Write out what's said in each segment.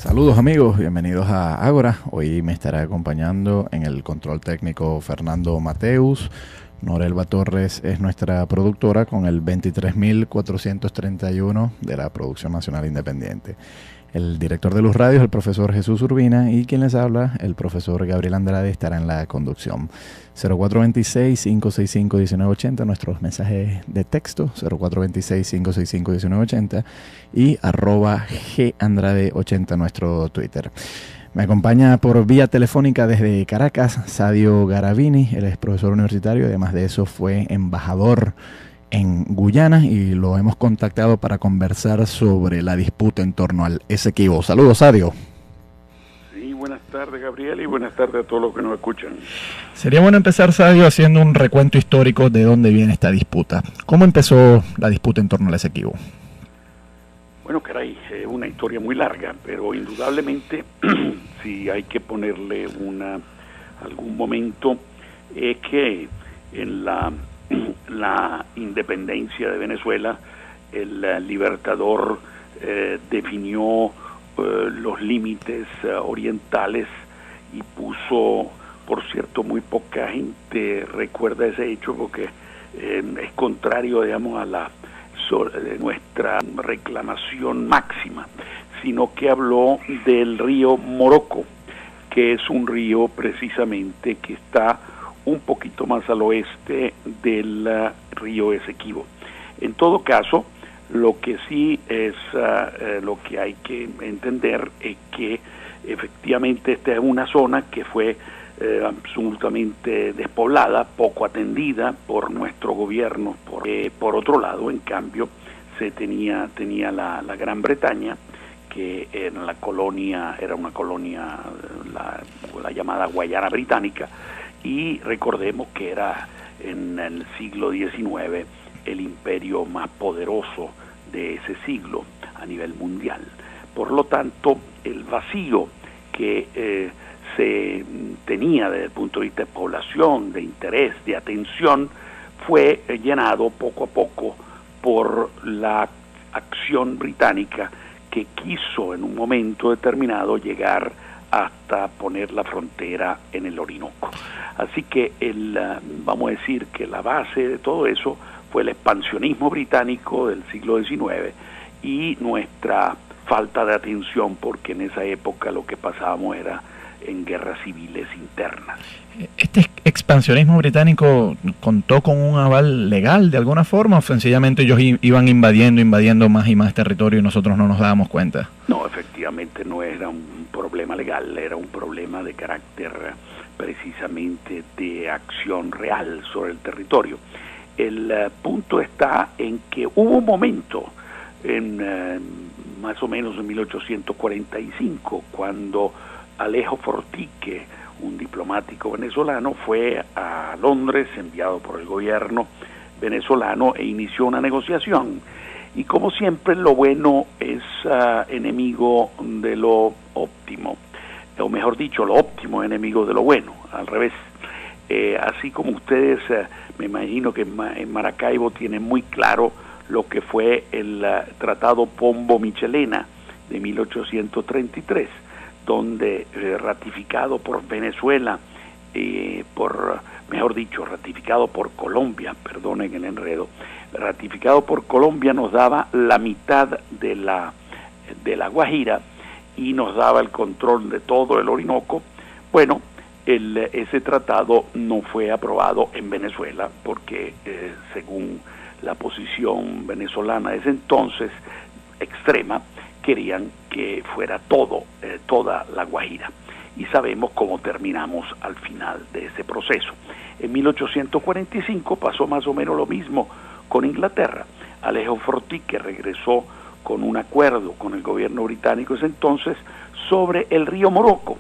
Saludos amigos, bienvenidos a Ágora. Hoy me estará acompañando en el control técnico Fernando Mateus. Norelba Torres es nuestra productora con el 23.431 de la Producción Nacional Independiente. El director de Luz Radio es el profesor Jesús Urbina y quien les habla, el profesor Gabriel Andrade, estará en la conducción. 0426-565-1980, nuestros mensajes de texto, 0426-565-1980 y @gandrade80, nuestro Twitter. Me acompaña por vía telefónica desde Caracas Sadio Garavini, él es profesor universitario, además de eso fue embajador en Guyana y lo hemos contactado para conversar sobre la disputa en torno al Esequibo. Saludos, Sadio. Sí, buenas tardes, Gabriel, y buenas tardes a todos los que nos escuchan. Sería bueno empezar, Sadio, haciendo un recuento histórico de dónde viene esta disputa. ¿Cómo empezó la disputa en torno al Esequibo? Bueno, caray, es una historia muy larga, pero indudablemente, si hay que ponerle algún momento, es que en la independencia de Venezuela, el libertador definió los límites orientales y puso, por cierto, muy poca gente recuerda ese hecho porque es contrario, digamos, a nuestra reclamación máxima, sino que habló del río Morocco, que es un río precisamente que está un poquito más al oeste del río Esequibo. En todo caso, lo que sí es lo que hay que entender es que efectivamente esta es una zona que fue absolutamente despoblada, poco atendida por nuestro gobierno. Por otro lado, en cambio, se tenía la Gran Bretaña, que era una colonia, la llamada Guayana Británica, y recordemos que era en el siglo XIX el imperio más poderoso de ese siglo a nivel mundial. Por lo tanto, el vacío que se tenía desde el punto de vista de población, de interés, de atención, fue llenado poco a poco por la acción británica que quiso en un momento determinado llegar hasta poner la frontera en el Orinoco. Así que vamos a decir que la base de todo eso fue el expansionismo británico del siglo XIX y nuestra falta de atención, porque en esa época lo que pasábamos era en guerras civiles internas. ¿Este expansionismo británico contó con un aval legal de alguna forma o sencillamente ellos iban invadiendo más y más territorio y nosotros no nos dábamos cuenta? No, efectivamente no era un problema legal, era un problema de carácter precisamente de acción real sobre el territorio. El punto está en que hubo un momento, más o menos en 1845, cuando Alejo Fortique, un diplomático venezolano, fue a Londres, enviado por el gobierno venezolano, e inició una negociación. Y como siempre, lo bueno es enemigo de lo óptimo, o mejor dicho, lo óptimo es enemigo de lo bueno, al revés. Así como ustedes, me imagino que en Maracaibo tienen muy claro lo que fue el Tratado Pombo-Michelena de 1833, donde ratificado por Venezuela, ratificado por Colombia, perdonen el enredo, ratificado por Colombia nos daba la mitad de la Guajira y nos daba el control de todo el Orinoco. Bueno, ese tratado no fue aprobado en Venezuela porque según la posición venezolana de ese entonces, extrema, querían que fuera toda la Guajira. Y sabemos cómo terminamos al final de ese proceso. En 1845 pasó más o menos lo mismo con Inglaterra. Alejo Fortique regresó con un acuerdo con el gobierno británico ese entonces sobre el río Morocco,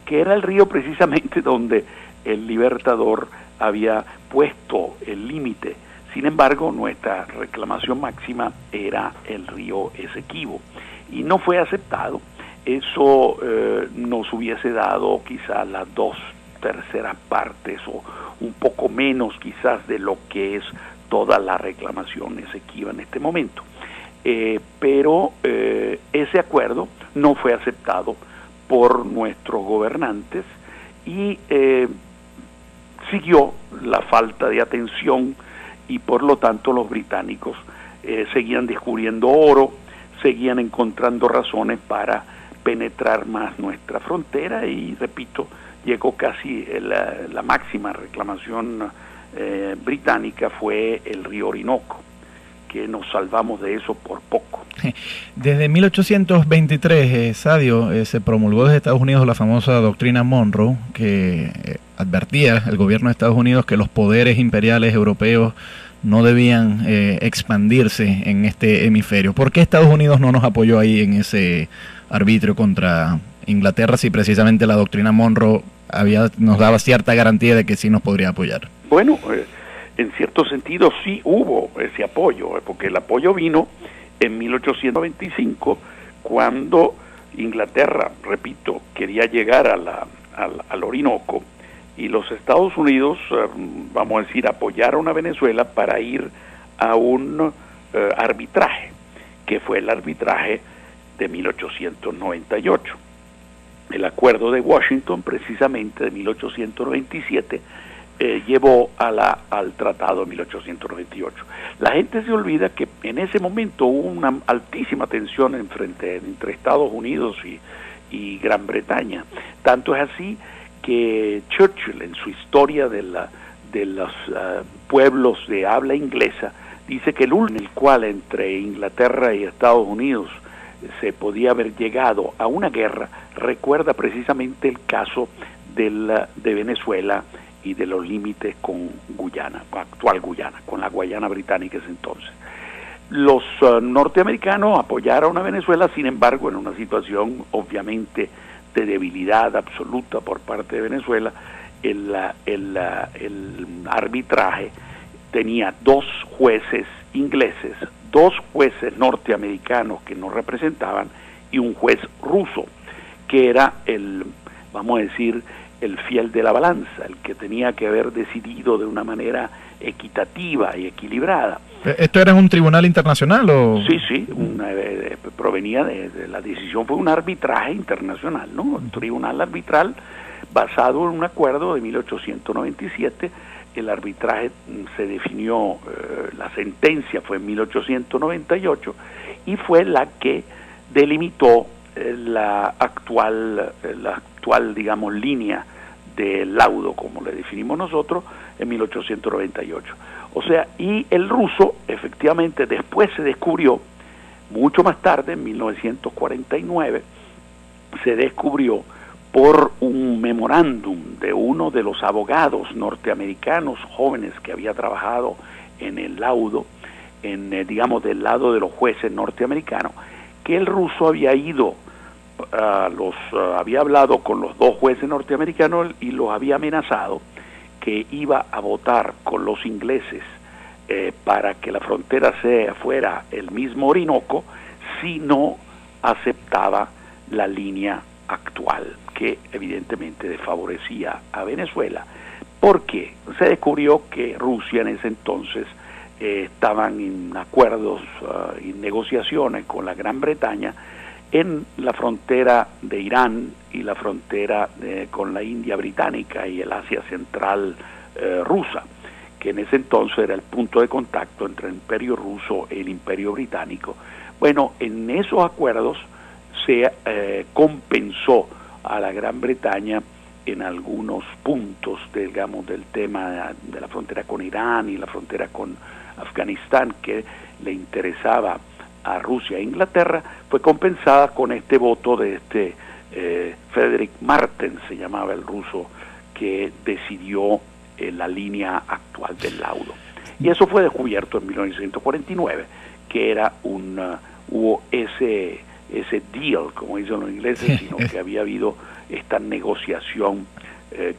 que era el río precisamente donde el libertador había puesto el límite. Sin embargo, nuestra reclamación máxima era el río Esequibo y no fue aceptado. Eso nos hubiese dado quizás las 2/3 partes o un poco menos quizás de lo que es toda la reclamación Esequiba en este momento. Pero ese acuerdo no fue aceptado por nuestros gobernantes y siguió la falta de atención, y por lo tanto los británicos seguían descubriendo oro, seguían encontrando razones para penetrar más nuestra frontera, y repito, llegó casi la máxima reclamación británica fue el río Orinoco, que nos salvamos de eso por poco. Desde 1823, Sadio, se promulgó desde Estados Unidos la famosa doctrina Monroe, que advertía al gobierno de Estados Unidos que los poderes imperiales europeos no debían expandirse en este hemisferio. ¿Por qué Estados Unidos no nos apoyó ahí en ese arbitrio contra Inglaterra si precisamente la doctrina Monroe nos daba cierta garantía de que sí nos podría apoyar? Bueno, en cierto sentido sí hubo ese apoyo, porque el apoyo vino en 1825, cuando Inglaterra, repito, quería llegar al Orinoco, y los Estados Unidos, vamos a decir, apoyaron a Venezuela para ir a un arbitraje, que fue el arbitraje de 1898. El acuerdo de Washington, precisamente de 1897, llevó al tratado de 1898. La gente se olvida que en ese momento hubo una altísima tensión entre Estados Unidos y Gran Bretaña. Tanto es así que Churchill, en su historia de los pueblos de habla inglesa, dice que el último en el cual entre Inglaterra y Estados Unidos se podía haber llegado a una guerra recuerda precisamente el caso de Venezuela y de los límites con Guyana, actual Guyana, con la Guayana británica ese entonces. Los norteamericanos apoyaron a Venezuela, sin embargo, en una situación obviamente de debilidad absoluta por parte de Venezuela. El arbitraje tenía 2 jueces ingleses, 2 jueces norteamericanos que nos representaban y un juez ruso, que era vamos a decir, el fiel de la balanza, el que tenía que haber decidido de una manera equitativa y equilibrada. ¿Esto era un tribunal internacional o...? Sí, provenía de la decisión, fue un arbitraje internacional, ¿no? Un tribunal arbitral basado en un acuerdo de 1897. El arbitraje se definió, la sentencia fue en 1898 y fue la que delimitó la actual, digamos, línea del laudo, como le definimos nosotros, en 1898. O sea, y el ruso, efectivamente, después se descubrió, mucho más tarde, en 1949, se descubrió por un memorándum de uno de los abogados norteamericanos jóvenes que había trabajado en el laudo, digamos, del lado de los jueces norteamericanos, que el ruso había ido había hablado con los 2 jueces norteamericanos y los había amenazado que iba a votar con los ingleses para que la frontera fuera el mismo Orinoco si no aceptaba la línea actual, que evidentemente desfavorecía a Venezuela, porque se descubrió que Rusia en ese entonces estaban en acuerdos y negociaciones con la Gran Bretaña en la frontera de Irán y la frontera con la India británica y el Asia central rusa, que en ese entonces era el punto de contacto entre el imperio ruso y el imperio británico. Bueno, en esos acuerdos se compensó a la Gran Bretaña en algunos puntos, digamos, del tema de la frontera con Irán y la frontera con Afganistán, que le interesaba a Rusia e Inglaterra, fue compensada con este voto de Frederick Martens, se llamaba el ruso, que decidió la línea actual del laudo. Y eso fue descubierto en 1949, que era hubo ese deal, como dicen los ingleses, sino que había habido esta negociación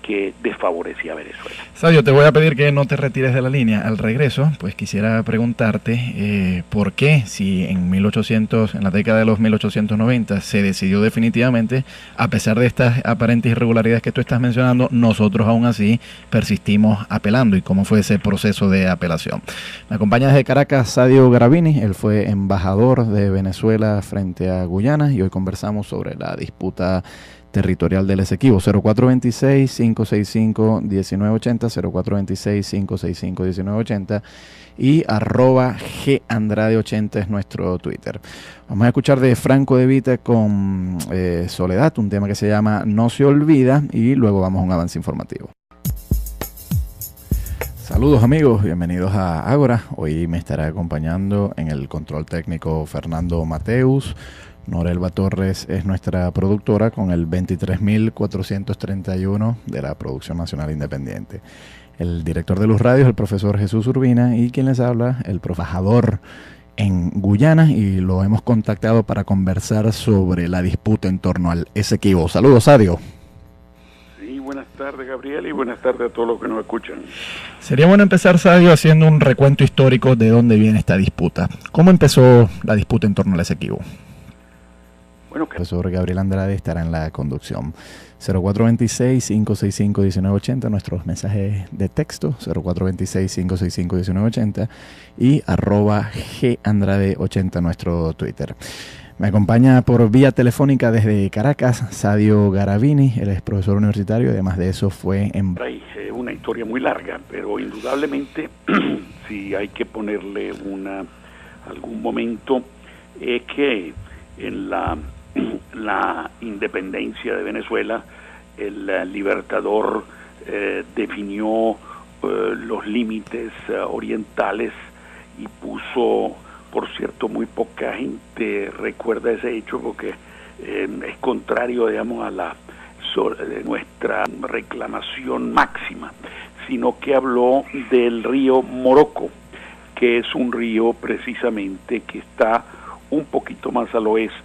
que desfavorecía a Venezuela. Sadio, te voy a pedir que no te retires de la línea. Al regreso, pues quisiera preguntarte por qué, si en la década de los 1890 se decidió definitivamente, a pesar de estas aparentes irregularidades que tú estás mencionando, nosotros aún así persistimos apelando, y cómo fue ese proceso de apelación. Me acompaña desde Caracas Sadio Garavini. Él fue embajador de Venezuela frente a Guyana y hoy conversamos sobre la disputa territorial del Esequibo. 0426-565-1980, 0426-565-1980 y @gandrade80 es nuestro Twitter. Vamos a escuchar de Franco De Vita con Soledad, un tema que se llama No se olvida, y luego vamos a un avance informativo. Saludos amigos, bienvenidos a Ágora. Hoy me estará acompañando en el control técnico Fernando Mateus. Norelba Torres es nuestra productora con el 23.431 de la Producción Nacional Independiente. El director de Luz Radio es el profesor Jesús Urbina, y quien les habla, el embajador en Guyana, y lo hemos contactado para conversar sobre la disputa en torno al Esequibo. Saludos, Sadio. Sí, buenas tardes, Gabriel, y buenas tardes a todos los que nos escuchan. Sería bueno empezar, Sadio, haciendo un recuento histórico de dónde viene esta disputa. ¿Cómo empezó la disputa en torno al Esequibo? Bueno, el profesor Gabriel Andrade estará en la conducción. 0426-565-1980, nuestros mensajes de texto, 0426-565-1980 y @gandrade80, nuestro Twitter. Me acompaña por vía telefónica desde Caracas Sadio Garavini, él es profesor universitario, además de eso fue en... Hay una historia muy larga, pero indudablemente si hay que ponerle algún momento, es que en la independencia de Venezuela, el libertador definió los límites orientales y puso, por cierto, muy poca gente recuerda ese hecho porque es contrario, digamos, a nuestra reclamación máxima, sino que habló del río Morocco, que es un río precisamente que está un poquito más al oeste